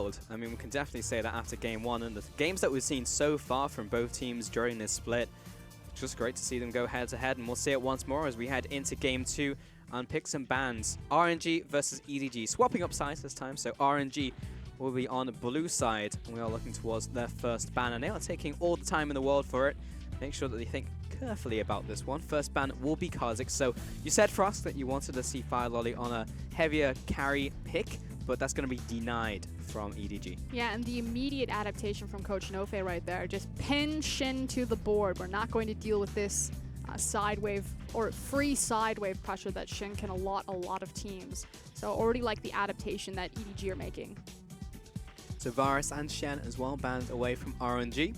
world. I mean, we can definitely say that after game one and the games that we've seen so far from both teams during this split. Just great to see them go head-to-head, and we'll see it once more as we head into game two and pick some bans. RNG versus EDG, swapping up sides this time, so RNG will be on the blue side, and we are looking towards their first ban, and they are taking all the time in the world for it. Make sure that they think carefully about this one. First ban will be Kha'Zix. So you said, Frost, that you wanted to see Fire Lolly on a heavier carry pick, but that's going to be denied from EDG. Yeah, and the immediate adaptation from Coach Nofe right there. Just pin Shin to the board. We're not going to deal with this side wave or free side wave pressure that Shin can allot a lot of teams. So already like the adaptation that EDG are making. So Varus and Shen as well banned away from RNG.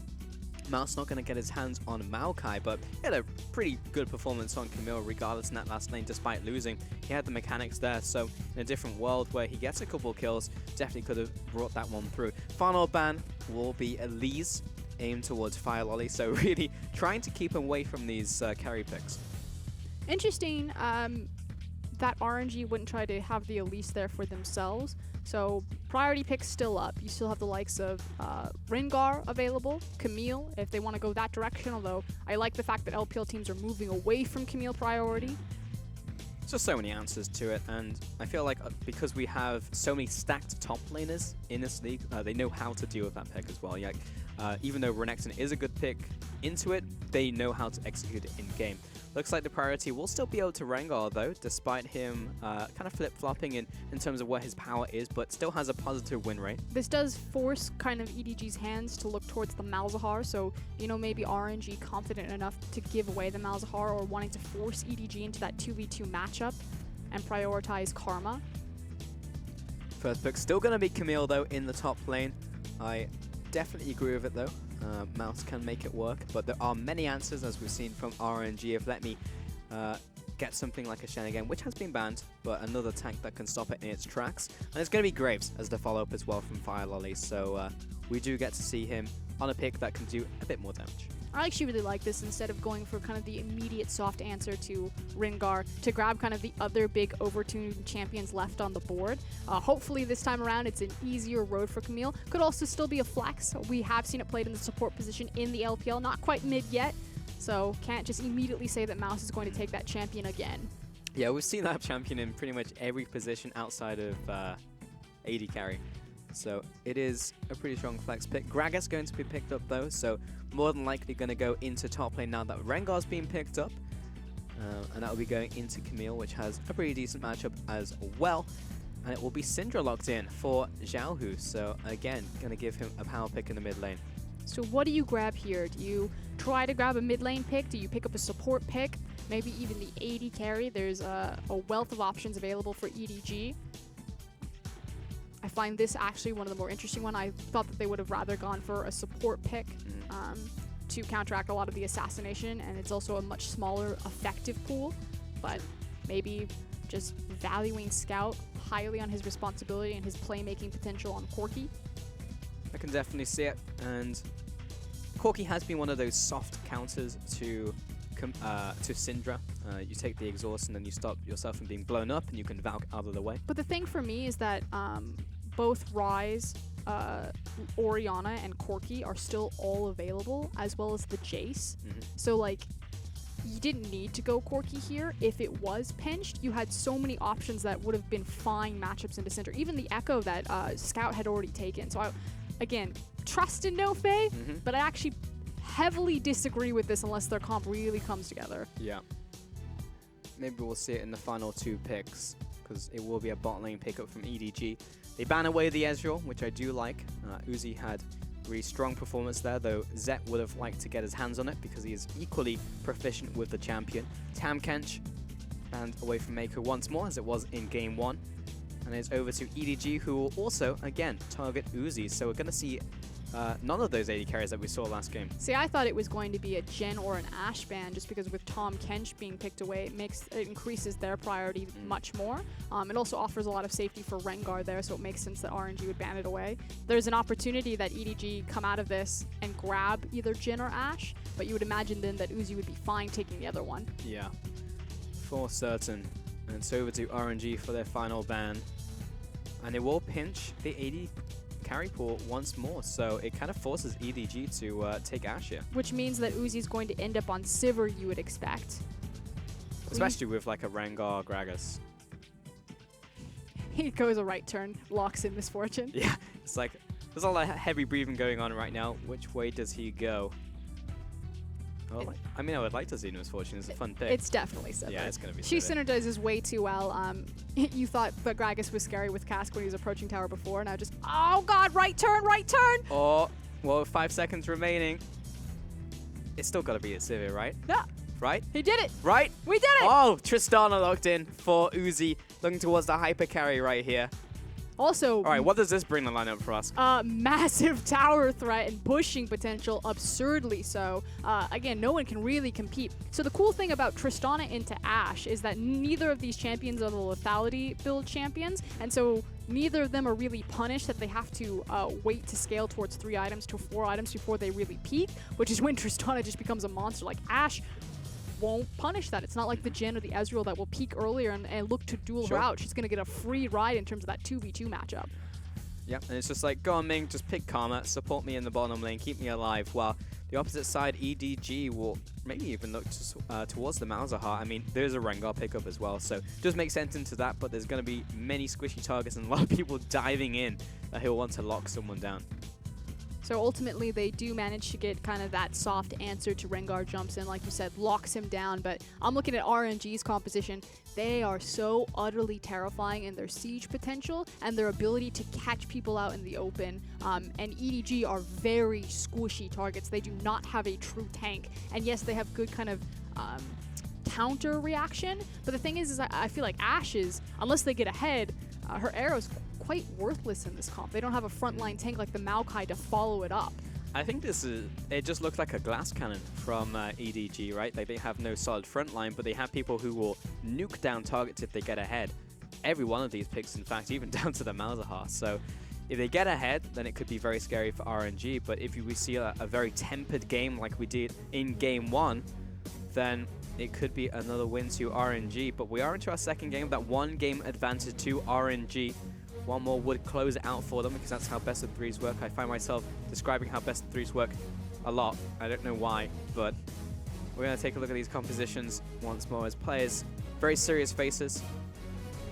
Mouse not going to get his hands on Maokai, but he had a pretty good performance on Camille regardless in that last lane despite losing. He had the mechanics there, so in a different world where he gets a couple of kills, definitely could have brought that one through. Final ban will be Elise, aimed towards Fire Lolly, so really trying to keep him away from these carry picks. Interesting that RNG wouldn't try to have the Elise there for themselves. So priority picks still up. You still have the likes of Rengar available, Camille, if they want to go that direction, although I like the fact that LPL teams are moving away from Camille priority. There's just so many answers to it, and I feel like because we have so many stacked top laners in this league, they know how to deal with that pick as well. Yeah, even though Renekton is a good pick into it, they know how to execute it in-game. Looks like the priority will still be able to Rengar though, despite him kind of flip-flopping in terms of where his power is, but still has a positive win rate. This does force kind of EDG's hands to look towards the Malzahar, so, you know, maybe RNG confident enough to give away the Malzahar or wanting to force EDG into that 2v2 matchup and prioritize Karma. First pick still going to be Camille though in the top lane. I definitely agree with it though. Mouse can make it work, but there are many answers as we've seen from RNG. If let me get something like a Shen again, which has been banned, but another tank that can stop it in its tracks. And it's going to be Graves as the follow-up as well from Fire Lolly, so we do get to see him on a pick that can do a bit more damage. I actually really like this instead of going for kind of the immediate soft answer to Rengar to grab kind of the other big overtuned champions left on the board. Hopefully this time around it's an easier road for Camille. Could also still be a flex. We have seen it played in the support position in the LPL, not quite mid yet, so can't just immediately say that Mouse is going to take that champion again. Yeah, we've seen that champion in pretty much every position outside of AD carry. So it is a pretty strong flex pick. Gragas going to be picked up though, so more than likely going to go into top lane now that Rengar's being picked up. And that will be going into Camille, which has a pretty decent matchup as well. And it will be Syndra locked in for Xiaohu. So again, going to give him a power pick in the mid lane. So what do you grab here? Do you try to grab a mid lane pick? Do you pick up a support pick? Maybe even the AD carry? There's a wealth of options available for EDG. I find this actually one of the more interesting ones. I thought that they would have rather gone for a support pick to counteract a lot of the assassination, and it's also a much smaller effective pool, but maybe just valuing Scout highly on his responsibility and his playmaking potential on Corki. I can definitely see it, and Corki has been one of those soft counters to Syndra. You take the exhaust and then you stop yourself from being blown up and you can Valk out of the way. But the thing for me is that both Ryze, Orianna, and Corki are still all available, as well as the Jace. So like, you didn't need to go Corki here. If it was pinched, you had so many options that would have been fine matchups into Syndra. Even the Echo that Scout had already taken. So again, trust in Nofe, but I actually heavily disagree with this unless their comp really comes together. Yeah. Maybe we'll see it in the final two picks, because it will be a bot lane pickup from EDG. They ban away the Ezreal, which I do like. Uzi had a really strong performance there, though Zet would have liked to get his hands on it because he is equally proficient with the champion. Tam Kench banned away from Mako once more, as it was in game one. And it's over to EDG, who will also, again, target Uzi. So we're going to see none of those AD carries that we saw last game. See, I thought it was going to be a Jen or an Ashe ban, just because with Tom Kench being picked away, it increases their priority much more. It also offers a lot of safety for Rengar there, so it makes sense that RNG would ban it away. There's an opportunity that EDG come out of this and grab either Jen or Ashe, but you would imagine then that Uzi would be fine taking the other one. Yeah, for certain. And it's over to RNG for their final ban. And it will pinch the AD carry pool once more, so it kind of forces EDG to take Ashe here. Which means that Uzi's going to end up on Sivir, you would expect. Especially with like a Rengar Gragas. He goes a right turn, locks in Misfortune. Yeah, it's like there's a lot of heavy breathing going on right now. Which way does he go? Well, I mean, I would like to see Misfortune. It's a fun pick. It's definitely Sivir. Yeah, it's going to be She Sivir. synergizes way too well. You thought that Gragas was scary with Cask when he was approaching tower before. Now just, oh god, right turn, right turn! Oh, well, 5 seconds remaining. It's still got to be a Sivir, right? Yeah. Right? He did it! Right? We did it! Oh, Tristana locked in for Uzi, looking towards the hyper carry right here. Also, All right, what does this bring the lineup for us? massive tower threat and pushing potential, absurdly so. Again, no one can really compete. So the cool thing about Tristana into Ashe is that neither of these champions are the lethality build champions, and so neither of them are really punished that they have to wait to scale towards 3 items to 4 items before they really peak, which is when Tristana just becomes a monster. Like Ashe won't punish that. It's not like the Jhin or the Ezreal that will peak earlier and look to duel her out. She's going to get a free ride in terms of that 2v2 matchup. Yeah, and it's just like, go on Ming, just pick Karma, support me in the bottom lane, keep me alive, while the opposite side, EDG, will maybe even look towards the Malzahar. I mean, there's a Rengar pickup as well, so it does make sense into that, but there's going to be many squishy targets and a lot of people diving in that he'll want to lock someone down. So ultimately, they do manage to get kind of that soft answer to Rengar jumps in, like you said, locks him down. But I'm looking at RNG's composition. They are so utterly terrifying in their siege potential and their ability to catch people out in the open. And EDG are very squishy targets. They do not have a true tank. And yes, they have good kind of counter reaction. But the thing is I feel like Ashe is, unless they get ahead, her arrows quite worthless in this comp. They don't have a frontline tank like the Maokai to follow it up. I think it just looks like a glass cannon from EDG, right? Like they have no solid front line, but they have people who will nuke down targets if they get ahead. Every one of these picks, in fact, even down to the Malzahar. So if they get ahead, then it could be very scary for RNG. But if we see a very tempered game like we did in game 1, then it could be another win to RNG. But we are into our second game, that 1 game advantage to RNG. One more would close it out for them because that's how best of 3s work. I find myself describing how best of 3s work a lot. I don't know why, but we're going to take a look at these compositions once more as players. Very serious faces.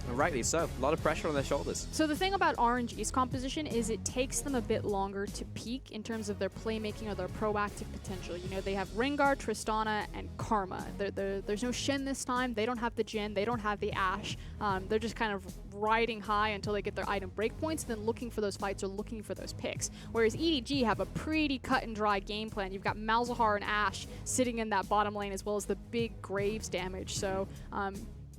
And rightly so. A lot of pressure on their shoulders. So the thing about RNG's composition is it takes them a bit longer to peak in terms of their playmaking or their proactive potential. You know, they have Rengar, Tristana, and Karma. There's no Shen this time. They don't have the Jhin. They don't have the Ashe. They're just kind of riding high until they get their item breakpoints, and then looking for those fights or looking for those picks. Whereas EDG have a pretty cut and dry game plan. You've got Malzahar and Ashe sitting in that bottom lane as well as the big Graves damage. So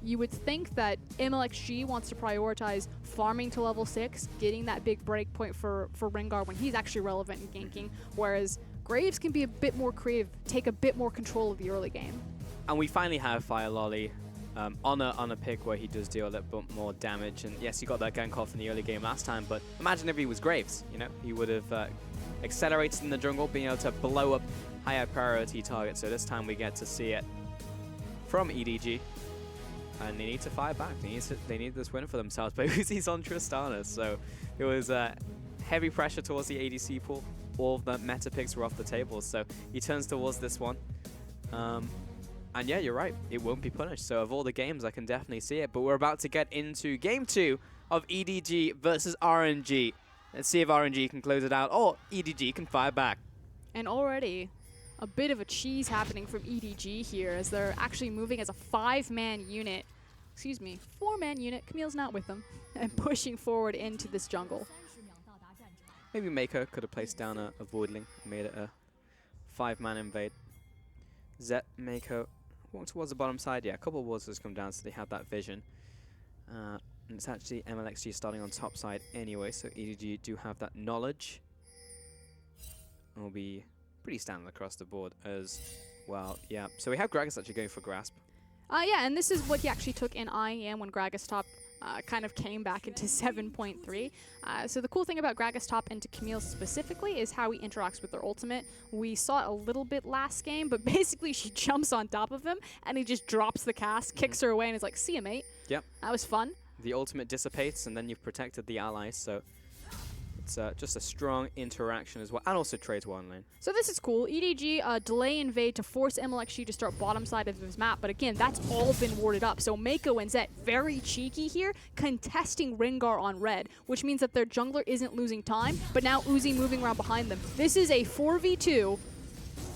you would think that MLXG wants to prioritize farming to level 6, getting that big breakpoint for Rengar when he's actually relevant in ganking, whereas Graves can be a bit more creative, take a bit more control of the early game. And we finally have Fire Lolly on a pick where he does deal a little bit more damage. And yes, he got that gank off in the early game last time, but imagine if he was Graves, you know? He would have accelerated in the jungle, being able to blow up higher priority targets. So this time we get to see it from EDG. And they need to fire back. They need this win for themselves. But Uzi's on Tristana, so it was heavy pressure towards the ADC pool. All of the meta picks were off the table, so he turns towards this one. And yeah, you're right. It won't be punished. So of all the games, I can definitely see it. But we're about to get into game 2 of EDG versus RNG. Let's see if RNG can close it out or EDG can fire back. And already a bit of a cheese happening from EDG here as they're actually moving as a 5-man unit. Excuse me, 4-man unit. Camille's not with them. And pushing forward into this jungle. Maybe Mako could have placed down a Voidling and made it a 5-man invade. Zet, Mako, walk towards the bottom side. Yeah, a couple of wards has come down, so they have that vision. And it's actually MLXG starting on top side anyway, so EDG do have that knowledge. And will be pretty standard across the board as well. Yeah, so we have Gragas actually going for Grasp. Yeah, and this is what he actually took in IEM when Gragas top kind of came back into 7.3. So the cool thing about Gragas top into Camille specifically is how he interacts with their ultimate. We saw it a little bit last game, but basically she jumps on top of him and he just drops the cast, kicks her away, and is like, see ya, mate. Yep. That was fun. The ultimate dissipates and then you've protected the allies, so It's just a strong interaction as well, and also trades one lane. So this is cool. EDG delay invade to force MLXG to start bottom side of his map, but again, that's all been warded up. So Mako and Zet, very cheeky here, contesting Rengar on red, which means that their jungler isn't losing time, but now Uzi moving around behind them. This is a 4v2,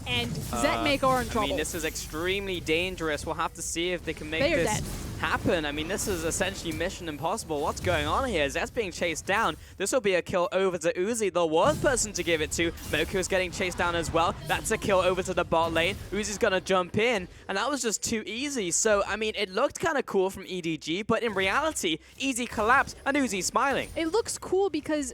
and Zet and Mako are in trouble. I mean, this is extremely dangerous. We'll have to see if they can make They are this dead. happen. I mean, this is essentially mission impossible. What's going on here? Zet's being chased down. This will be a kill over to Uzi, the worst person to give it to. Moko's getting chased down as well. That's a kill over to the bot lane. Uzi's going to jump in, and that was just too easy. So, I mean, it looked kind of cool from EDG, but in reality, Easy collapsed, and Uzi's smiling. It looks cool because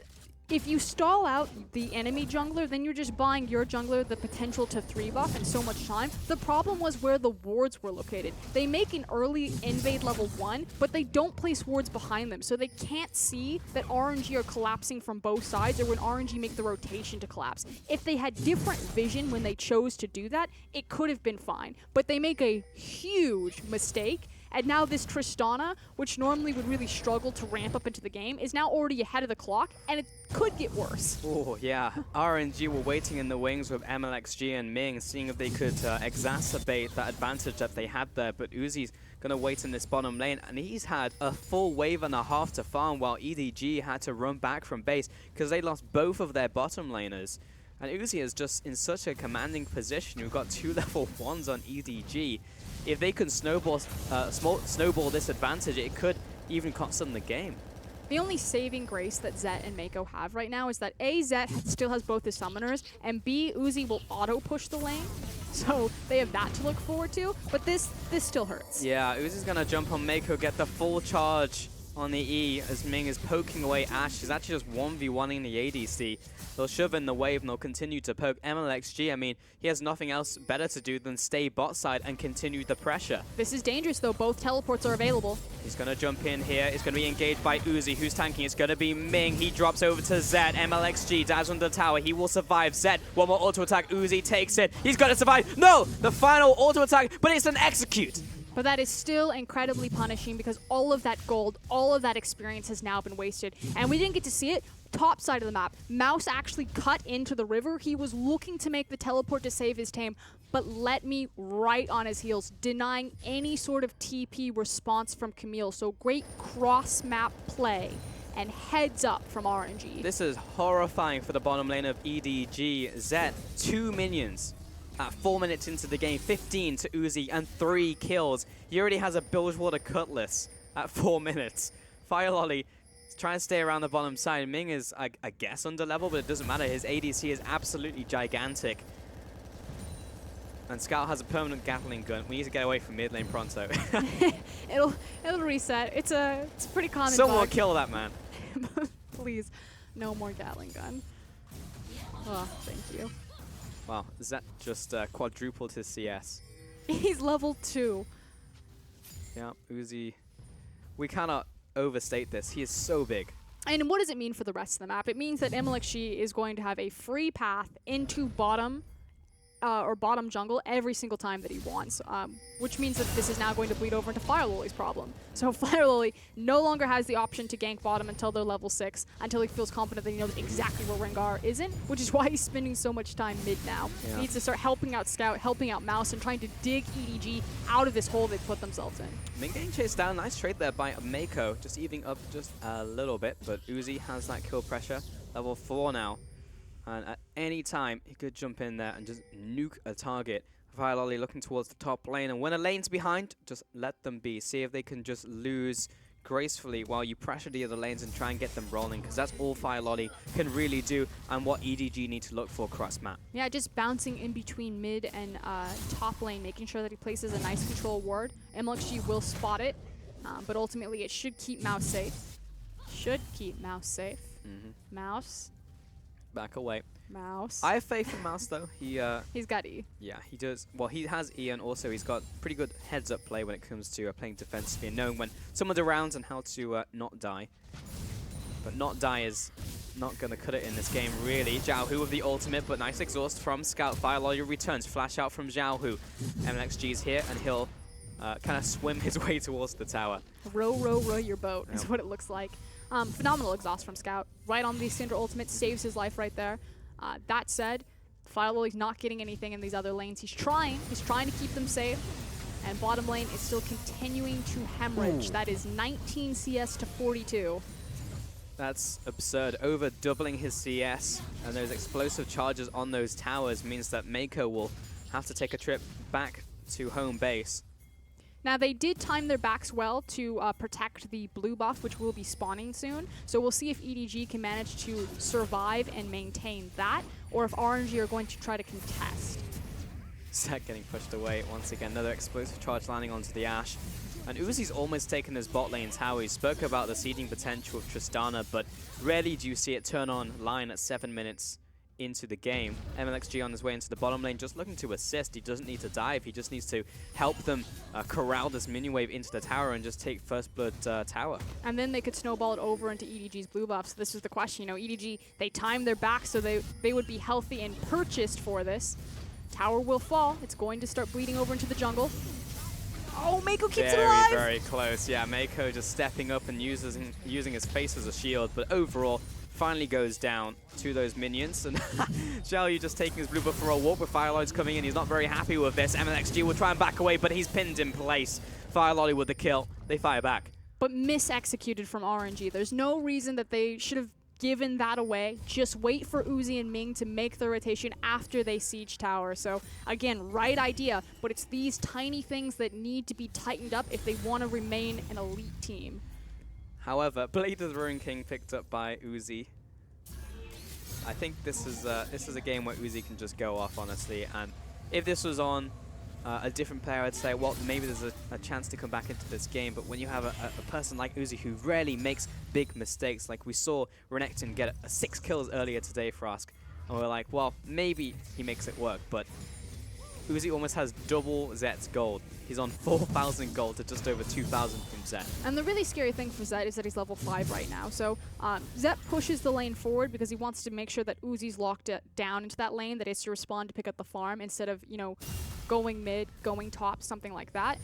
if you stall out the enemy jungler, then you're just buying your jungler the potential to 3-buff and so much time. The problem was where the wards were located. They make an early invade level 1, but they don't place wards behind them, so they can't see that RNG are collapsing from both sides or when RNG make the rotation to collapse. If they had different vision when they chose to do that, it could have been fine. But they make a huge mistake. And now this Tristana, which normally would really struggle to ramp up into the game, is now already ahead of the clock, and it could get worse. Oh, yeah. RNG were waiting in the wings with MLXG and Ming, seeing if they could exacerbate that advantage that they had there. But Uzi's going to wait in this bottom lane, and he's had a full wave and a half to farm, while EDG had to run back from base because they lost both of their bottom laners. And Uzi is just in such a commanding position. We've got 2 level 1s on EDG. If they can snowball this advantage, it could even cost them the game. The only saving grace that Zet and Mako have right now is that A, Zet still has both his summoners, and B, Uzi will auto-push the lane. So they have that to look forward to, but this still hurts. Yeah, Uzi's going to jump on Mako, get the full charge on the E as Ming is poking away Ashe. He's actually just 1v1ing the ADC. They'll shove in the wave and they'll continue to poke MLXG. I mean, he has nothing else better to do than stay bot side and continue the pressure. This is dangerous though, both teleports are available. He's going to jump in here. It's going to be engaged by Uzi. Who's tanking? It's going to be Ming. He drops over to Zed. MLXG dives on the tower. He will survive. Zed, one more auto attack. Uzi takes it. He's going to survive. No! The final auto attack, but it's an execute. But that is still incredibly punishing because all of that gold, all of that experience has now been wasted. And we didn't get to see it. Top side of the map, Mouse actually cut into the river. He was looking to make the teleport to save his team, but let me right on his heels, denying any sort of TP response from Camille. So great cross-map play and heads up from RNG. This is horrifying for the bottom lane of EDG. Zet, 2 minions. At 4 minutes into the game, 15 to Uzi and 3 kills. He already has a Bilgewater Cutlass at 4 minutes. Fire Lolly is trying to stay around the bottom side. Ming is, I guess, under level, but it doesn't matter. His ADC is absolutely gigantic. And Scout has a permanent Gatling gun. We need to get away from mid lane pronto. It'll reset. It's a pretty common Someone bug. kill that man. Please, no more Gatling gun. Oh, thank you. Wow, Zet just quadrupled his CS. He's level 2. Yeah, Uzi. We cannot overstate this. He is so big. And what does it mean for the rest of the map? It means that MLXG is going to have a free path into bottom or bottom jungle every single time that he wants, which means that this is now going to bleed over into Fire Lolly's problem. So Fire Lolly no longer has the option to gank bottom until they're level 6, until he feels confident that he knows exactly where Rengar isn't, which is why he's spending so much time mid now. Yeah. He needs to start helping out Scout, helping out Mouse, and trying to dig EDG out of this hole they've put themselves in. Ming getting chased down. Nice trade there by Mako, just evening up just a little bit, but Uzi has that kill pressure. Level 4 now. And at any time, he could jump in there and just nuke a target. Fire Lolly looking towards the top lane. And when a lane's behind, just let them be. See if they can just lose gracefully while you pressure the other lanes and try and get them rolling. Because that's all Fire Lolly can really do and what EDG need to look for cross map. Yeah, just bouncing in between mid and top lane, making sure that he places a nice control ward. MLXG will spot it, but ultimately it should keep Mouse safe. Should keep Mouse safe. Mouse. Back away. Mouse. I have faith in Mouse though. He's got E. Yeah, he does. Well, he has E, and also he's got pretty good heads-up play when it comes to playing defensively and knowing when someone's around and how to not die. But not die is not going to cut it in this game, really. Xiaohu with the ultimate, but nice exhaust from Scout. Fire Lolly returns. Flash out from Xiaohu. MLXG's here, and he'll... kind of swim his way towards the tower. Row your boat is what it looks like. Phenomenal exhaust from Scout. Right on the Syndra ultimate, saves his life right there. That said, Firelord's not getting anything in these other lanes. He's trying to keep them safe. And bottom lane is still continuing to hemorrhage. That is 19 CS to 42. That's absurd. Over doubling his CS, and those explosive charges on those towers means that Mako will have to take a trip back to home base. Now, they did time their backs well to protect the blue buff, which will be spawning soon. So we'll see if EDG can manage to survive and maintain that, or if RNG are going to try to contest. Zet getting pushed away once again. Another explosive charge landing onto the Ashe. And Uzi's almost taken his bot lane tower. He spoke about the seeding potential of Tristana, but rarely do you see it turn on line at 7 minutes into the game. MLXG on his way into the bottom lane, just looking to assist. He doesn't need to dive. He just needs to help them corral this minion wave into the tower and just take first blood tower. And then they could snowball it over into EDG's blue buff. So this is the question. You know, EDG, they timed their back so they would be healthy and purchased for this. Tower will fall. It's going to start bleeding over into the jungle. Oh, Mako keeps it alive! Very close. Yeah, Mako just stepping up and using his face as a shield, but overall, finally goes down to those minions. And Xiaoyu just taking his blue buff for a walk, with Firelord's coming in. He's not very happy with this. MLXG will try and back away, but he's pinned in place. Firelord with the kill. They fire back. But mis-executed from RNG. There's no reason that they should have given that away. Just wait for Uzi and Ming to make the rotation after they siege tower. So again, right idea, but it's these tiny things that need to be tightened up if they want to remain an elite team. However, Blade of the Ruin King picked up by Uzi. I think this is a game where Uzi can just go off, honestly. And if this was on a different player, I'd say, well, maybe there's a chance to come back into this game. But when you have a person like Uzi who rarely makes big mistakes, like we saw Renekton get 6 kills earlier today, Frosk, and we're like, well, maybe he makes it work. But Uzi almost has double Zet's gold. He's on 4,000 gold to just over 2,000 from Zet. And the really scary thing for Zet is that he's level 5 right now. So Zet pushes the lane forward because he wants to make sure that Uzi's locked down into that lane, that it's to respond to pick up the farm instead of, you know, going mid, going top, something like that.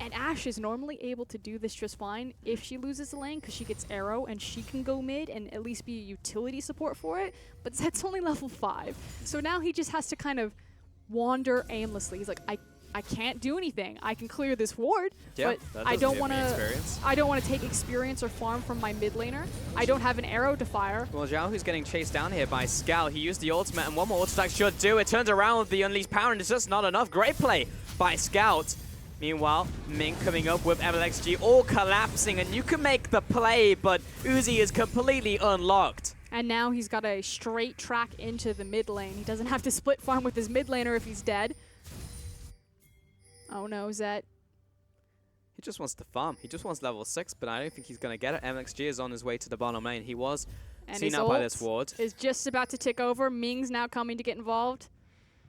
And Ashe is normally able to do this just fine if she loses the lane because she gets arrow and she can go mid and at least be a utility support for it. But Zet's only level 5. So now he just has to kind of wander aimlessly. He's like, I can't do anything. I can clear this ward, but I don't want to take experience or farm from my mid laner. I don't have an arrow to fire. Well, Zhao, who's getting chased down here by Scout. He used the ultimate, and one more ultimate attack should do it. Turns around with the unleashed power, and it's just not enough. Great play by Scout. Meanwhile, Ming coming up with MLXG all collapsing, and you can make the play, but Uzi is completely unlocked. And now he's got a straight track into the mid lane. He doesn't have to split farm with his mid laner if he's dead. Oh no, Zet. He just wants to farm. He just wants level 6, but I don't think he's going to get it. MLXG is on his way to the bottom lane. He was seen out by this ward. Is just about to tick over. Ming's now coming to get involved.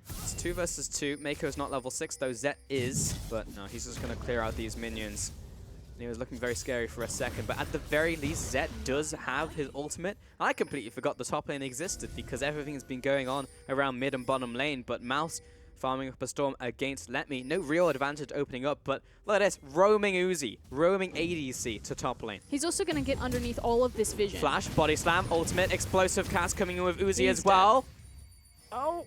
It's 2 versus 2. Mako's not level 6, though Zet is. But no, he's just going to clear out these minions. And he was looking very scary for a second. But at the very least, Zet does have his ultimate. I completely forgot the top lane existed because everything's been going on around mid and bottom lane. But Mouse farming up a storm against Let Me. No real advantage opening up, but look at this. Roaming Uzi. Roaming ADC to top lane. He's also going to get underneath all of this vision. Flash, body slam, ultimate, explosive cast coming in with Uzi as well. Oh.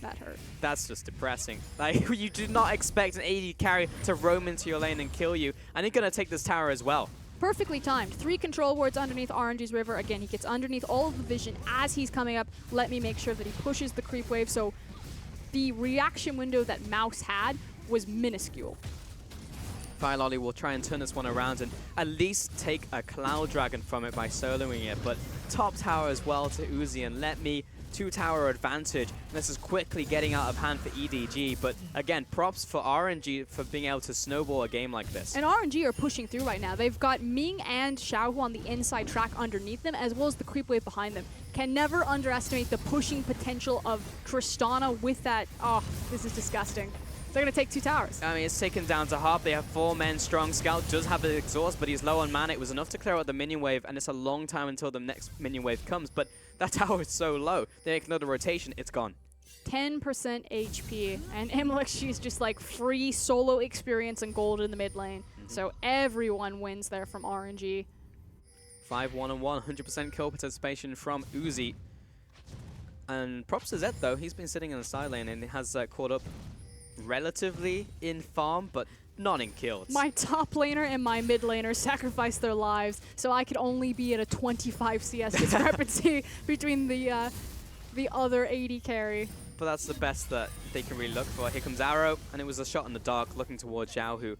That hurt. That's just depressing. Like, you do not expect an AD carry to roam into your lane and kill you, and he's going to take this tower as well. Perfectly timed. 3 control wards underneath RNG's river. Again, he gets underneath all of the vision as he's coming up. Let me make sure that he pushes the creep wave. So the reaction window that Mouse had was minuscule. Firelord will try and turn this one around and at least take a Cloud Dragon from it by soloing it. But top tower as well to Uzi, and Let Me 2-tower advantage. And this is quickly getting out of hand for EDG, but again, props for RNG for being able to snowball a game like this. And RNG are pushing through right now. They've got Ming and Xiaohu on the inside track underneath them, as well as the creep wave behind them. Can never underestimate the pushing potential of Tristana with that. Oh, this is disgusting. They're going to take 2 towers. I mean, it's taken down to half. They have 4 men strong. Scout does have the exhaust, but he's low on mana. It was enough to clear out the minion wave, and it's a long time until the next minion wave comes. But that tower is so low. They make another rotation, it's gone. 10% HP, and MLXG is just like free solo experience and gold in the mid lane. So everyone wins there from RNG. 5-1-1, 100% kill participation from Uzi. And props to Zed though, he's been sitting in the side lane and has caught up relatively in farm, but not in kills. My top laner and my mid laner sacrificed their lives, so I could only be at a 25 CS discrepancy between the other AD carry. But that's the best that they can really look for. Here comes Arrow, and it was a shot in the dark looking towards Xiaohu.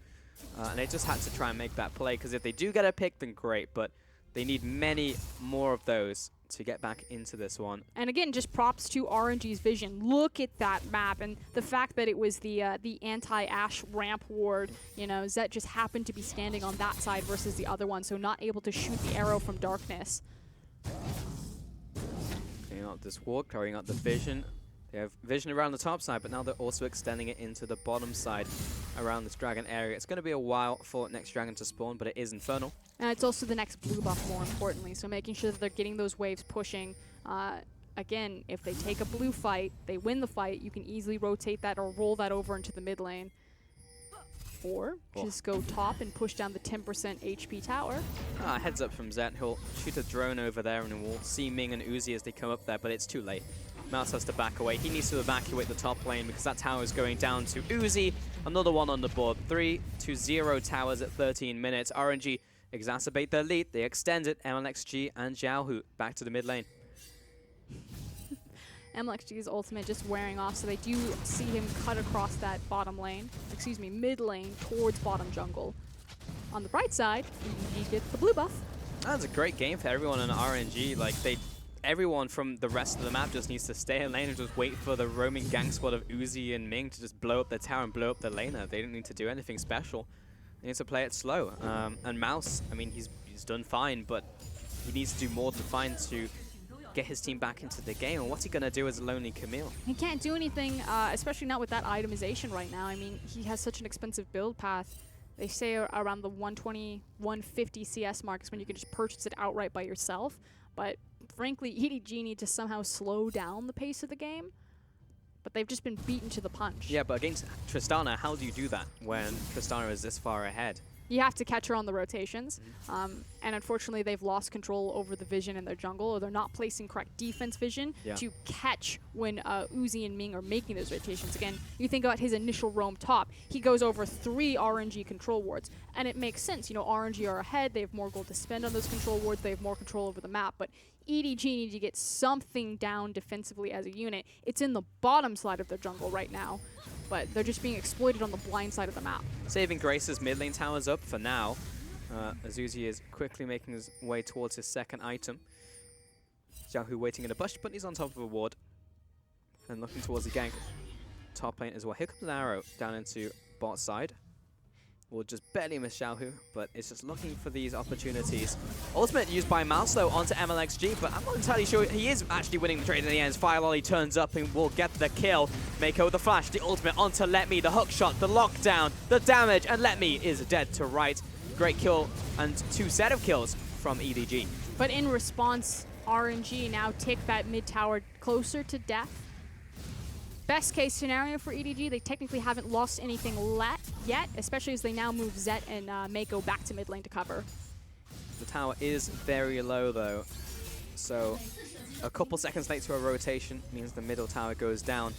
And they just had to try and make that play, because if they do get a pick, then great, but they need many more of those to get back into this one. And again, just props to RNG's vision. Look at that map, and the fact that it was the anti-Ash ramp ward. You know, Zet just happened to be standing on that side versus the other one, so not able to shoot the arrow from darkness. Clearing out this ward, clearing out the vision. They have vision around the top side, but now they're also extending it into the bottom side around this dragon area. It's going to be a while for next dragon to spawn, but it is Infernal. And it's also the next blue buff, more importantly, so making sure that they're getting those waves pushing. Again, if they take a blue fight, they win the fight, you can easily rotate that or roll that over into the mid lane. Or just go top and push down the 10% HP tower. Heads up from Zet. He'll shoot a drone over there, and we'll see Ming and Uzi as they come up there, but it's too late. Mouse has to back away. He needs to evacuate the top lane because that tower is going down to Uzi. Another one on the board. 3-0 towers at 13 minutes. RNG exacerbate their lead. They extend it. MLXG and Xiaohu back to the mid lane. MLXG's ultimate just wearing off, so they do see him cut across that bottom lane, excuse me, mid lane towards bottom jungle. On the bright side, he gets the blue buff. That's a great game for everyone in RNG. Like, everyone from the rest of the map just needs to stay in lane and just wait for the roaming gang squad of Uzi and Ming to just blow up their tower and blow up the laner. They don't need to do anything special. They need to play it slow. And Mouse, I mean, he's done fine, but he needs to do more than fine to get his team back into the game. And what's he going to do as a lonely Camille? He can't do anything, especially not with that itemization right now. I mean, he has such an expensive build path. They say around the 120, 150 CS mark is when you can just purchase it outright by yourself. But frankly, EDG need to somehow slow down the pace of the game. But they've just been beaten to the punch. Yeah, but against Tristana, how do you do that when Tristana is this far ahead? You have to catch her on the rotations. And unfortunately, they've lost control over the vision in their jungle, or they're not placing correct defense vision to catch when Uzi and Ming are making those rotations. Again, you think about his initial roam top. He goes over 3 RNG control wards. And it makes sense. You know, RNG are ahead. They have more gold to spend on those control wards. They have more control over the map. But EDG need to get something down defensively as a unit. It's in the bottom side of their jungle right now, but they're just being exploited on the blind side of the map. Saving Grace's mid lane tower's up for now. Azuzi is quickly making his way towards his second item. Xiaohu waiting in a bush, but he's on top of a ward. And looking towards the gank. Top lane as well. Here comes an arrow down into bot side. We'll just barely miss Xiaohu, but it's just looking for these opportunities. Ultimate used by Mouse, though, onto MLXG, but I'm not entirely sure he is actually winning the trade in the end. Fire Lolly turns up and will get the kill. Mako with the flash, the ultimate onto Let Me, the hook shot, the lockdown, the damage, and Let Me is dead to right. Great kill and 2 set of kills from EDG. But in response, RNG now take that mid tower closer to death. Best case scenario for EDG, they technically haven't lost anything yet, especially as they now move Zet and Mako back to mid lane to cover. The tower is very low though, so a couple seconds late to a rotation means the middle tower goes down,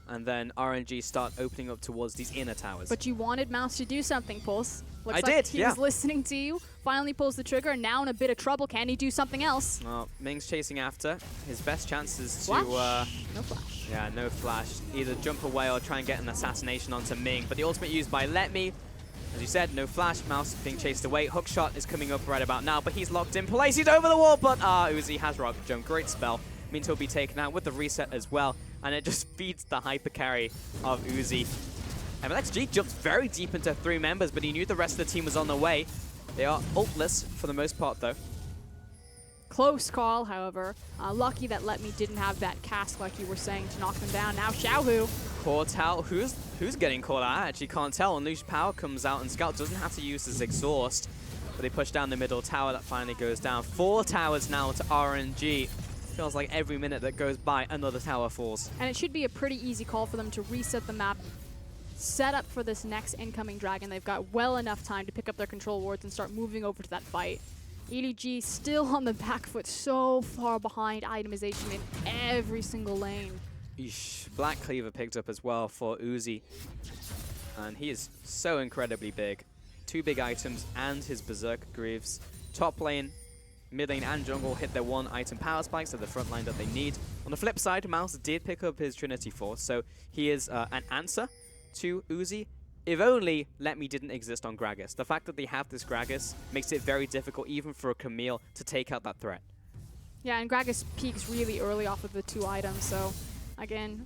and then RNG start opening up towards these inner towers. But you wanted Mouse to do something, Pulse. Looks I like did, he was listening to you, finally pulls the trigger, and now in a bit of trouble. Can he do something else? Well, Ming's chasing after. His best chance is Flash? to... No flash. Yeah, no flash. Either jump away or try and get an assassination onto Ming. But the ultimate used by Let Me. As you said, no flash. Mouse being chased away. Hookshot is coming up right about now, but he's locked in place. He's over the wall, but Uzi has rocket jump. Great spell. Means he'll be taken out with the reset as well. And it just feeds the hyper carry of Uzi. MLXG jumps very deep into 3 members, but he knew the rest of the team was on the way. They are ultless for the most part, though. Close call, however. Lucky that Let Me didn't have that cast, like you were saying, to knock them down. Now Xiaohu. Caught out. Who's getting caught out? I actually can't tell. Unleashed Power comes out, and Scout doesn't have to use his exhaust. But they push down the middle tower. That finally goes down. 4 towers now to RNG. Feels like every minute that goes by, another tower falls. And it should be a pretty easy call for them to reset the map set up for this next incoming dragon. They've got well enough time to pick up their control wards and start moving over to that fight. EDG still on the back foot, so far behind itemization in every single lane. Eesh. Black Cleaver picked up as well for Uzi. And he is so incredibly big. 2 big items and his Berserk Greaves. Top lane, mid lane and jungle hit their 1 item power spikes at the front line that they need. On the flip side, Mouse did pick up his Trinity Force, so he is an answer to Uzi. If only Let Me didn't exist on Gragas. The fact that they have this Gragas makes it very difficult even for a Camille to take out that threat. Yeah, and Gragas peaks really early off of the 2 items, so again,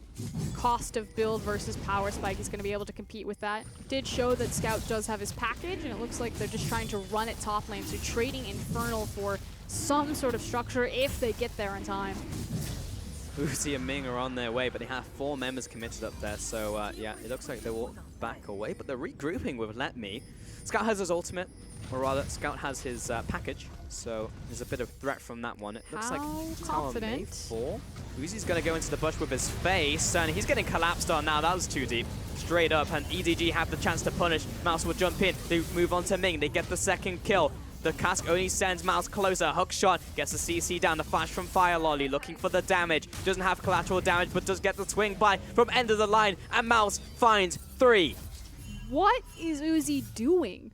cost of build versus power spike, he's going to be able to compete with that. Did show that Scout does have his package, and it looks like they're just trying to run it top lane, so trading Infernal for some sort of structure if they get there in time. Uzi and Ming are on their way, but they have 4 members committed up there, so yeah, it looks like they will back away, but they're regrouping with Let Me. Scout has his ultimate, or rather, Scout has his package, so there's a bit of threat from that one. It looks like Tower May 4. Uzi's going to go into the bush with his face, and he's getting collapsed on now. That was too deep. Straight up, and EDG have the chance to punish. Mouse will jump in. They move on to Ming. They get the second kill. The cask only sends Mouse closer. Hook shot gets the CC down. The flash from Fire Lolly looking for the damage. Doesn't have collateral damage, but does get the swing by from end of the line. And Mouse finds 3. What is Uzi doing?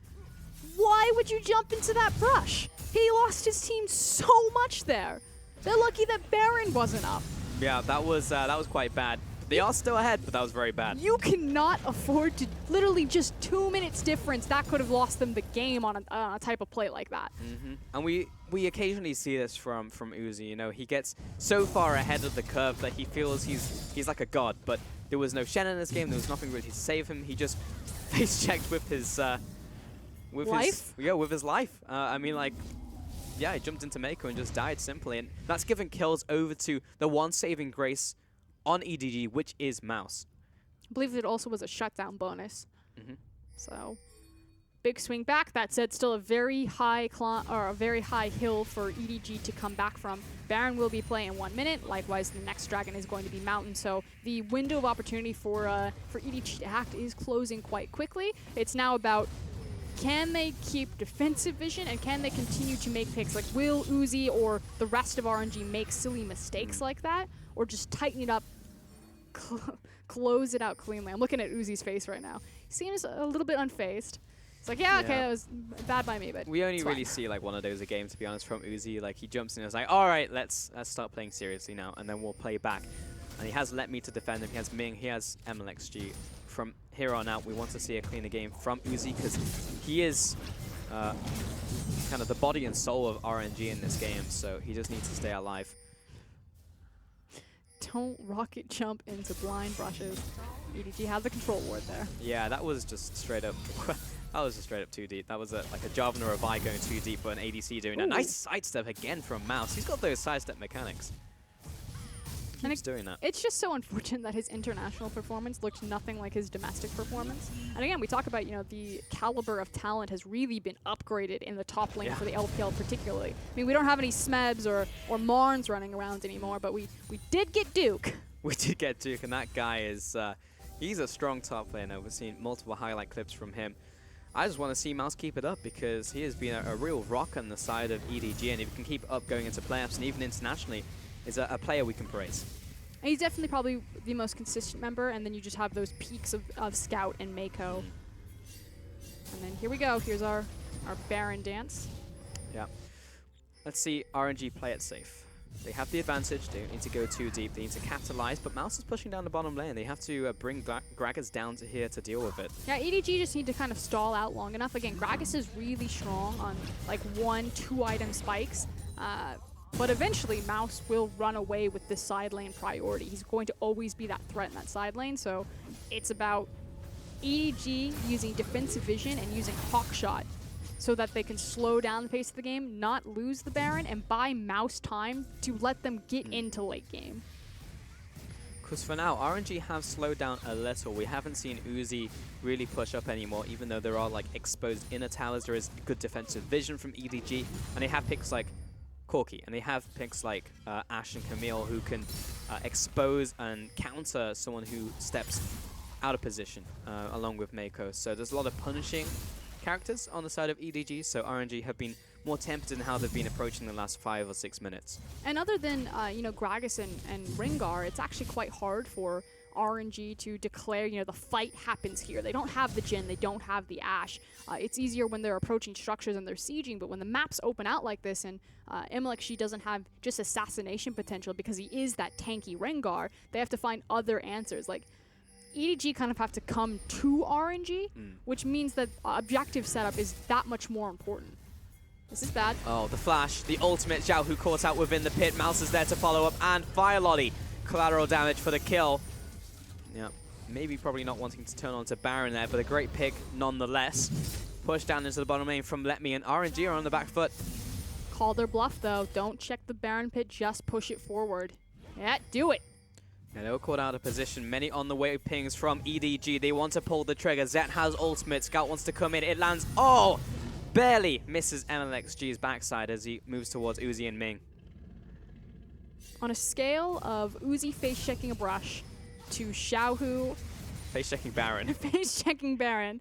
Why would you jump into that brush? He lost his team so much there. They're lucky that Baron wasn't up. Yeah, that was quite bad. They are still ahead, but that was very bad. You cannot afford to, literally just 2 minutes difference, that could have lost them the game on a type of play like that. And we occasionally see this from Uzi. You know, he gets so far ahead of the curve that he feels he's like a god. But there was no Shen in this game. There was nothing really to save him. He just face checked with his life. With his life. I mean, like, yeah, he jumped into Mako and just died simply, and that's given kills over to the one saving grace on EDG, which is Mouse. I believe it also was a shutdown bonus. So, big swing back. That said, still a very high hill for EDG to come back from. Baron will be playing in 1 minute. Likewise, the next dragon is going to be Mountain. So the window of opportunity for EDG to act is closing quite quickly. It's now about, can they keep defensive vision and can they continue to make picks? Like, will Uzi or the rest of RNG make silly mistakes like that? Or just tighten it up, close it out cleanly? I'm looking at Uzi's face right now. He seems a little bit unfazed. It's like, yeah, okay, that was bad by me, but we only really see like one of those a game, to be honest, from Uzi. Like, he jumps in and is like, all right, let's start playing seriously now, and then we'll play back. And he has Let Me to defend him. He has Ming. He has MLXG. From here on out, we want to see a cleaner game from Uzi because he is kind of the body and soul of RNG in this game. So he just needs to stay alive. Don't rocket jump into blind brushes. EDG has the control ward there. Yeah, that was just straight up. That was just straight up too deep. That was like a Jarvan or a Vi going too deep, but an ADC doing a nice sidestep again from Mouse. He's got those sidestep mechanics. Keeps doing that. It's just so unfortunate that his international performance looked nothing like his domestic performance. And again, we talk about, you know, the caliber of talent has really been upgraded in the top lane for the LPL particularly. I mean, we don't have any Smebs or Marns running around anymore, but we did get Duke. We did get Duke, and that guy is, he's a strong top laner. We've seen multiple highlight clips from him. I just want to see Mouse keep it up because he has been a real rock on the side of EDG, and if he can keep it up going into playoffs and even internationally, is a player we can praise. And he's definitely probably the most consistent member, and then you just have those peaks of Scout and Mako. And then here we go. Here's our Baron dance. Yeah. Let's see RNG play it safe. They have the advantage. They don't need to go too deep. They need to capitalize, but Mouse is pushing down the bottom lane. They have to bring Gragas down to here to deal with it. Yeah, EDG just need to kind of stall out long enough. Again, Gragas is really strong on like 1-2 item spikes. But eventually, Mouse will run away with this side lane priority. He's going to always be that threat in that side lane, so it's about EDG using defensive vision and using Hawkshot so that they can slow down the pace of the game, not lose the Baron, and buy Mouse time to let them get into late game. Because for now, RNG have slowed down a little. We haven't seen Uzi really push up anymore, even though there are like exposed inner towers. There is good defensive vision from EDG, and they have picks like Corki, and they have picks like Ashe and Camille who can expose and counter someone who steps out of position along with Mako. So there's a lot of punishing characters on the side of EDG, so RNG have been more tempted in how they've been approaching the last 5 or 6 minutes. And other than, you know, Gragas and Ringar, it's actually quite hard for RNG to declare, you know, the fight happens here. They don't have the Jhin, they don't have the Ashe. It's easier when they're approaching structures and they're sieging, but when the maps open out like this and MLXG doesn't have just assassination potential because he is that tanky Rengar, they have to find other answers. Like, EDG kind of have to come to RNG, which means that objective setup is that much more important. This is bad. Oh, the flash, the ultimate. Xiao Hu caught out within the pit. Mouse is there to follow up, and Fire Lolly. Collateral damage for the kill. Yeah, maybe probably not wanting to turn on to Baron there, but a great pick nonetheless. Push down into the bottom lane from Let Me, and RNG are on the back foot. Call their bluff, though. Don't check the Baron pit, just push it forward. Yeah, do it. And they were caught out of position. Many on the way pings from EDG. They want to pull the trigger. Zet has ultimate. Scout wants to come in. It lands. Oh! Barely misses MLXG's backside as he moves towards Uzi and Ming. On a scale of Uzi face-checking a brush to Xiaohu Face-checking Baron. face-checking Baron,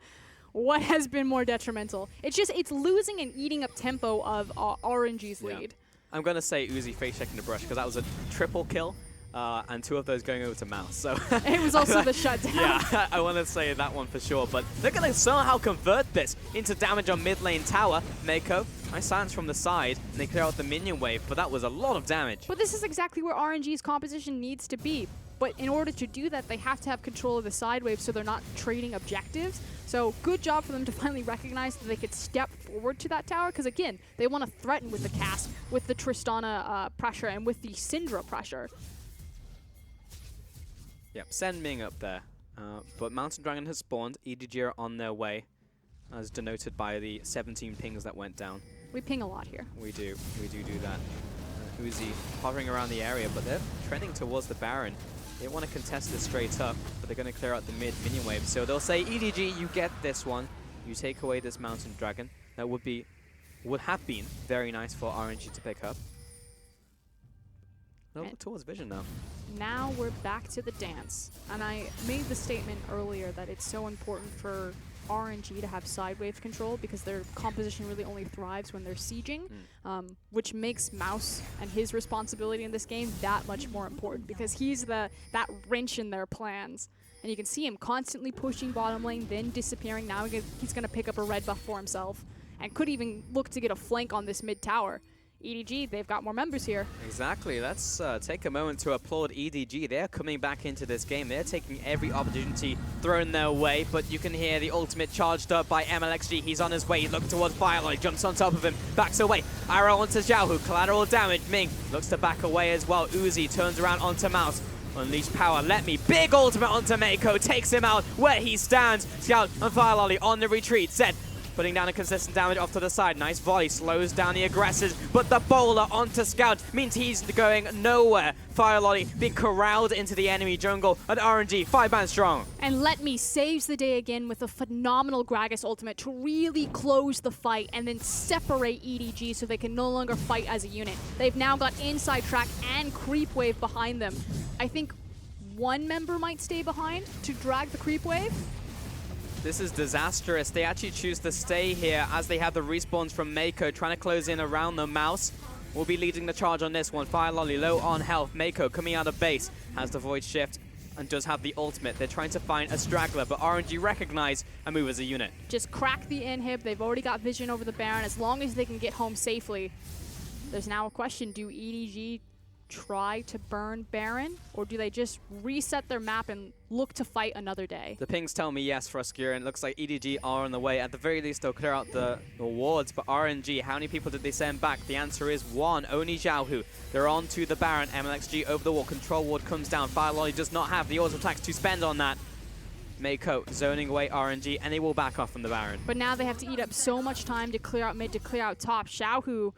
what has been more detrimental? It's losing and eating up tempo of RNG's lead. I'm going to say Uzi face-checking the brush because that was a triple kill. And 2 of those going over to Mouse. So it was also the shutdown. Yeah, I want to say that one for sure. But they're going to somehow convert this into damage on mid lane tower. Mako, nice silence from the side, and they clear out the minion wave, but that was a lot of damage. But this is exactly where RNG's composition needs to be. But in order to do that, they have to have control of the side wave so they're not trading objectives. So good job for them to finally recognize that they could step forward to that tower, because again, they want to threaten with the cast, with the Tristana pressure, and with the Syndra pressure. Yep, send Ming up there. But Mountain Dragon has spawned. EDG are on their way, as denoted by the 17 pings that went down. We ping a lot here. We do that. Uzi hovering around the area, but they're trending towards the Baron. They want to contest this straight up, but they're going to clear out the mid minion wave. So they'll say, EDG, you get this one. You take away this Mountain Dragon. That would have been very nice for RNG to pick up. Over towards Vision now. Now we're back to the dance. And I made the statement earlier that it's so important for RNG to have side wave control because their composition really only thrives when they're sieging, which makes Mouse and his responsibility in this game that much more important because he's that wrench in their plans. And you can see him constantly pushing bottom lane, then disappearing. Now he's going to pick up a red buff for himself and could even look to get a flank on this mid tower. EDG, they've got more members here. Exactly. Let's take a moment to applaud EDG. They're coming back into this game. They're taking every opportunity thrown their way, but you can hear the ultimate charged up by MLXG. He's on his way. He looks towards Firelight, jumps on top of him, backs away. Arrow onto Xiaohu, collateral damage. Ming looks to back away as well. Uzi turns around onto Mouse. Unleash power, Let Me. Big ultimate onto Mako, takes him out where he stands. Scout and Fire Lolly on the retreat. Zed putting down a consistent damage off to the side. Nice volley, slows down the aggressors, but the bowler onto Scout means he's going nowhere. Fire Lolly being corralled into the enemy jungle, and RNG 5-man strong. And Let Me saves the day again with a phenomenal Gragas ultimate to really close the fight and then separate EDG so they can no longer fight as a unit. They've now got inside track and creep wave behind them. I think one member might stay behind to drag the creep wave. This is disastrous. They actually choose to stay here as they have the respawns from Mako trying to close in around the Mouse. Will be leading the charge on this one. Fire Lolly low on health. Mako coming out of base has the Void Shift and does have the ultimate. They're trying to find a straggler, but RNG recognize and move as a unit. Just crack the inhib. They've already got vision over the Baron. As long as they can get home safely. There's now a question. Do EDG try to burn Baron, or do they just reset their map and look to fight another day? The pings tell me yes for Oscura, and it looks like EDG are on the way. At the very least, they'll clear out the wards, but RNG, how many people did they send back? The answer is one, only Xiaohu. They're on to the Baron. MLXG over the wall. Control ward comes down. Fire Lolly does not have the auto attacks to spend on that. Mako zoning away RNG, and they will back off from the Baron. But now they have to eat up so much time to clear out mid, to clear out top. Xiaohu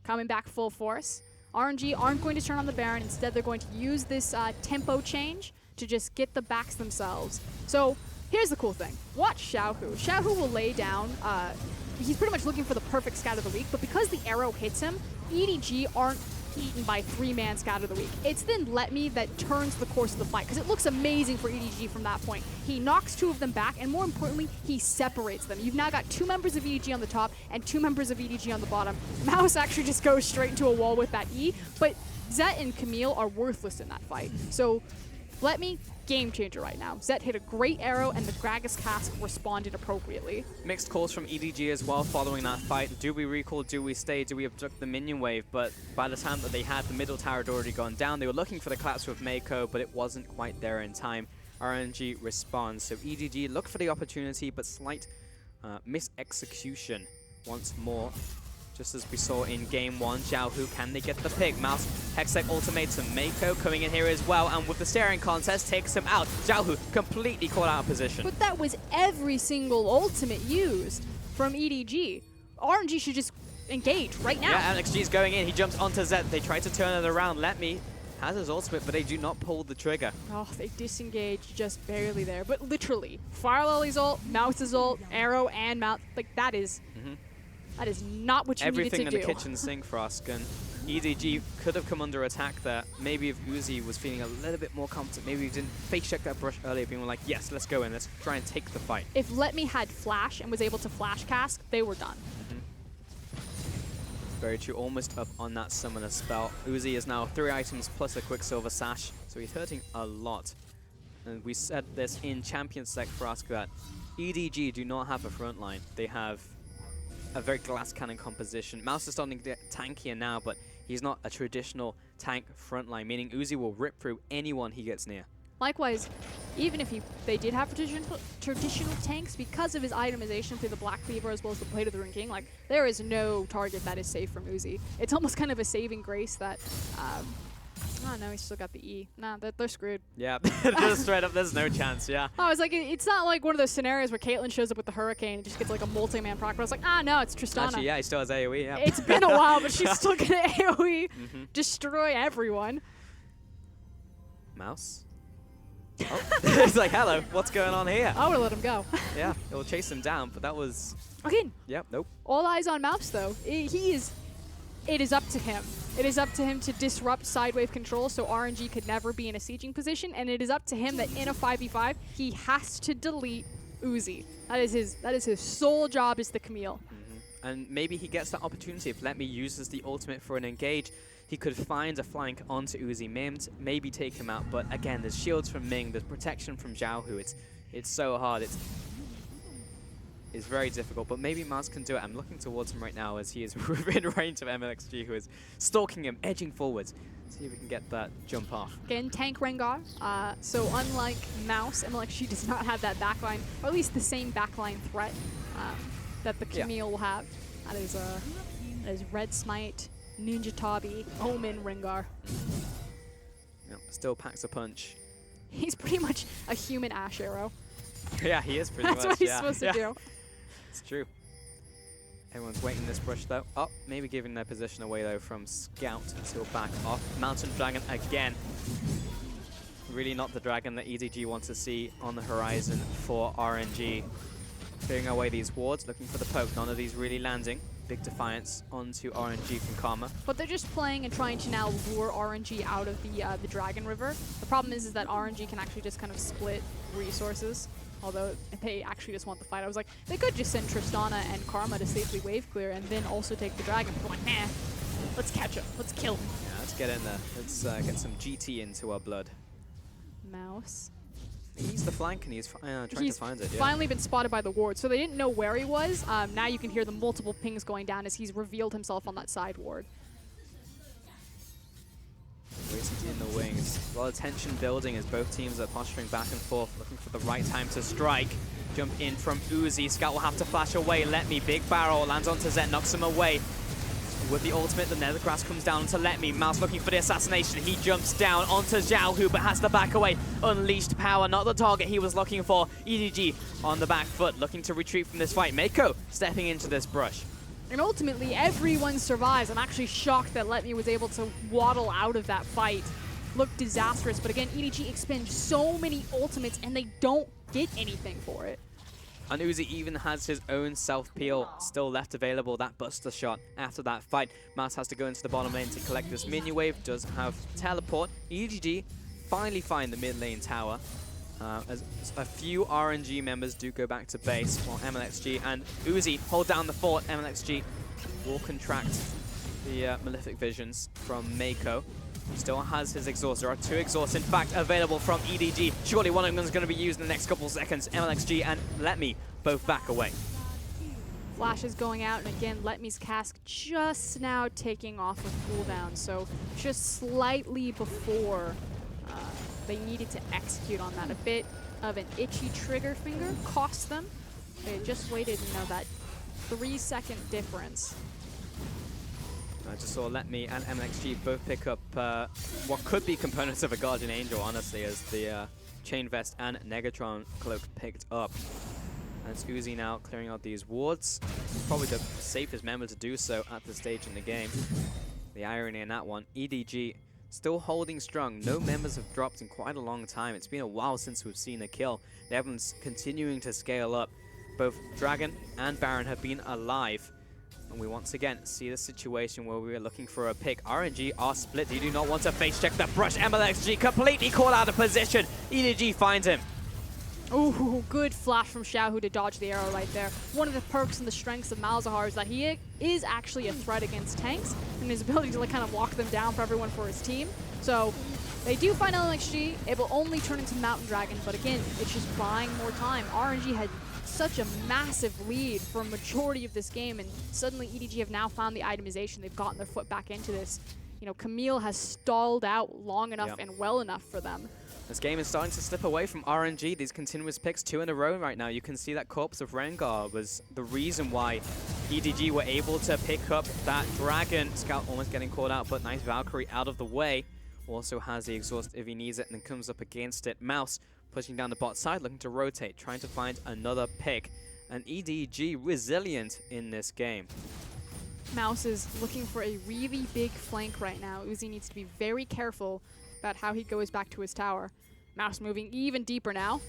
coming back full force. RNG aren't going to turn on the Baron. Instead, they're going to use this tempo change to just get the backs themselves. So here's the cool thing. Watch Xiaohu. Xiaohu will lay down. He's pretty much looking for the perfect scout of the week, but because the arrow hits him, EDG aren't eaten by 3-man scatter the weak. It's then Let Me that turns the course of the fight, because it looks amazing for EDG from that point. He knocks 2 of them back, and more importantly, he separates them. You've now got 2 members of EDG on the top and 2 members of EDG on the bottom. Mouse actually just goes straight into a wall with that E, but Zet and Camille are worthless in that fight. So Let Me, game changer right now. Zet hit a great arrow, and the Gragas cask responded appropriately. Mixed calls from EDG as well following that fight. Do we recall? Do we stay? Do we abduct the minion wave? But by the time that they had, the middle tower had already gone down. They were looking for the collapse with Mako, but it wasn't quite there in time. RNG responds. So EDG look for the opportunity, but slight mis-execution once more. Just as we saw in game 1, Xiaohu, can they get the pick? Mouse, Hextech ultimatum, Mako coming in here as well, and with the staring contest, takes him out. Xiaohu completely caught out of position. But that was every single ultimate used from EDG. RNG should just engage right now. Yeah, LXG's going in, he jumps onto Zet, they try to turn it around. Let Me has his ultimate, but they do not pull the trigger. Oh, they disengage just barely there, but literally, Fire Lily's ult, Mouse's ult, Arrow, and Mount, like that is... That is not what you needed to do. Everything in the kitchen sink for us, and EDG could have come under attack there. Maybe if Uzi was feeling a little bit more confident, maybe he didn't fake check that brush earlier, being like, yes, let's go in, let's try and take the fight. If Let Me had flash and was able to flash cask, they were done. Very true, almost up on that summoner spell. Uzi is now 3 items plus a Quicksilver Sash, so he's hurting a lot. And we said this in Champion Select for us that EDG do not have a front line. They have a very glass cannon composition. Mouse is starting to get tankier now, but he's not a traditional tank frontline, meaning Uzi will rip through anyone he gets near. Likewise, even if they did have traditional tanks, because of his itemization through the Black Cleaver as well as the Blade of the Ring King, like, there is no target that is safe from Uzi. It's almost kind of a saving grace that... oh no, he's still got the E. Nah, they're screwed. Yeah, just straight up, there's no chance, yeah. I was like, it's not like one of those scenarios where Caitlyn shows up with the Hurricane and just gets like a multi-man proc. But I was like, no, it's Tristana. Actually, yeah, he still has AoE, yeah. It's been a while, but she's still gonna AoE destroy everyone. Mouse? Oh, it's like, hello, what's going on here? I would've let him go. Yeah, it'll chase him down, but that was... Again. Yep, nope. All eyes on Mouse, though. It is up to him. It is up to him to disrupt sidewave control so RNG could never be in a sieging position, and it is up to him that in a 5v5, he has to delete Uzi. That is his sole job as the Camille. And maybe he gets that opportunity. If Let Me uses the ultimate for an engage, he could find a flank onto Uzi, maybe take him out. But again, there's shields from Ming, there's protection from Xiaohu. It's so hard. It's very difficult, but maybe Mars can do it. I'm looking towards him right now as he is within range of MLXG, who is stalking him, edging forwards. See if we can get that jump off. Again, tank Rengar. So unlike Mouse, MLXG does not have that backline, or at least the same backline threat that the Camille will have. That is Red Smite, Ninja Tabi, Omen Rengar. Yep, still packs a punch. He's pretty much a human Ash Arrow. Yeah, he is pretty much. That's what he's supposed to do. It's true. Everyone's waiting this brush though. Oh, maybe giving their position away though from Scout until back off. Mountain Dragon again. Really not the dragon that EDG wants to see on the horizon for RNG. Clearing away these wards, looking for the poke. None of these really landing. Big defiance onto RNG from Karma. But they're just playing and trying to now lure RNG out of the Dragon River. The problem is that RNG can actually just kind of split resources. Although they actually just want the fight. I was like, they could just send Tristana and Karma to safely wave clear and then also take the dragon. But like, nah, let's catch him. Let's kill him. Yeah, let's get in there. Let's get some GT into our blood. Mouse. He needs the flank and he's trying to find it. He's finally been spotted by the ward, so they didn't know where he was. Now you can hear the multiple pings going down as he's revealed himself on that side ward. Waiting in the wings. A lot of tension building as both teams are posturing back and forth, looking for the right time to strike. Jump in from Uzi. Scout will have to flash away. Let Me. Big barrel. Lands onto Zet. Knocks him away. With the ultimate, the Nethergrass comes down to Let Me. Mouse looking for the assassination. He jumps down onto Xiaohu, but has to back away. Unleashed power. Not the target he was looking for. EDG on the back foot, looking to retreat from this fight. Mako stepping into this brush. And ultimately, everyone survives. I'm actually shocked that Let Me was able to waddle out of that fight. Looked disastrous, but again, EDG expends so many ultimates and they don't get anything for it. And Uzi even has his own self-peel still left available, that buster shot after that fight. Mouse has to go into the bottom lane to collect this minion wave, does have teleport. EDG finally find the mid lane tower. As a few RNG members do go back to base, while MLXG and Uzi hold down the fort. MLXG will contract the Malefic Visions from Mako. Still has his exhaust. There are 2 exhausts, in fact, available from EDG. Surely one of them is going to be used in the next couple seconds. MLXG and Let Me both back away. Flash is going out, and again, Let Me's cask just now taking off with cooldown. So just slightly before they needed to execute on that. A bit of an itchy trigger finger cost them. They just waited, that 3-second difference. I just saw Let Me and MLXG both pick up what could be components of a Guardian Angel, honestly, as the Chain Vest and Negatron Cloak picked up. And it's Uzi now clearing out these wards. Probably the safest member to do so at this stage in the game. The irony in that one. EDG still holding strong. No members have dropped in quite a long time. It's been a while since we've seen a kill. The Evans continuing to scale up. Both Dragon and Baron have been alive. And we once again see the situation where we are looking for a pick. RNG are split. They do not want to face check the brush. MLXG completely caught out of position. EDG finds him. Ooh, good flash from Xiaohu to dodge the arrow right there. One of the perks and the strengths of Malzahar is that he is actually a threat against tanks, and his ability to kind of walk them down for everyone for his team. So they do find LXG. It will only turn into Mountain Dragon, but again, it's just buying more time. RNG had such a massive lead for a majority of this game, and suddenly EDG have now found the itemization. They've gotten their foot back into this. Camille has stalled out long enough and well enough for them. This game is starting to slip away from RNG. These continuous picks, 2 in a row right now. You can see that Corpse of Rengar was the reason why EDG were able to pick up that Dragon. Scout almost getting caught out, but nice Valkyrie out of the way. Also has the exhaust if he needs it, and then comes up against it. Mouse pushing down the bot side, looking to rotate, trying to find another pick. And EDG resilient in this game. Mouse is looking for a really big flank right now. Uzi needs to be very careful about how he goes back to his tower. Mouse moving even deeper now.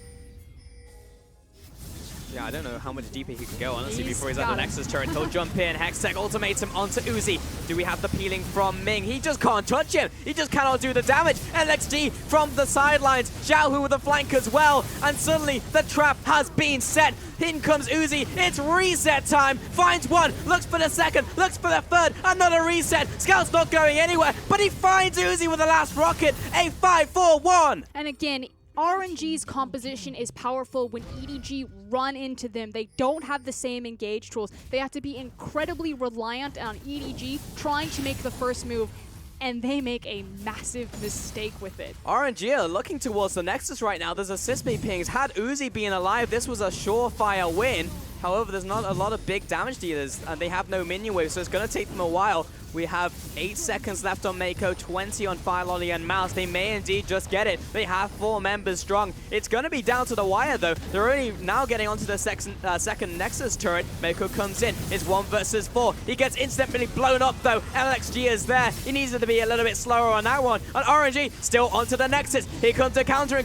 Yeah, I don't know how much deeper he can go, honestly, before he's at the Nexus turret. He'll jump in. Hextech ultimates him onto Uzi. Do we have the peeling from Ming? He just can't touch him. He just cannot do the damage. LXG from the sidelines. Xiaohu with a flank as well. And suddenly, the trap has been set. In comes Uzi. It's reset time. Finds one. Looks for the second. Looks for the third. Another reset. Scout's not going anywhere. But he finds Uzi with the last rocket. A 5-4-1. And again, RNG's composition is powerful when EDG run into them. They don't have the same engage tools. They have to be incredibly reliant on EDG trying to make the first move, and they make a massive mistake with it. RNG are looking towards the Nexus right now. There's assist me pings. Had Uzi been alive, this was a surefire win. However, there's not a lot of big damage dealers, and they have no minion wave, so it's going to take them a while. We have 8 seconds left on Mako, 20 on Firelolly and Mouse. They may indeed just get it. They have 4 members strong. It's going to be down to the wire, though. They're only now getting onto the second Nexus turret. Mako comes in. It's 1 versus 4. He gets instantly blown up, though. LXG is there. He needs to be a little bit slower on that one. And RNG still onto the Nexus. Here comes the countering.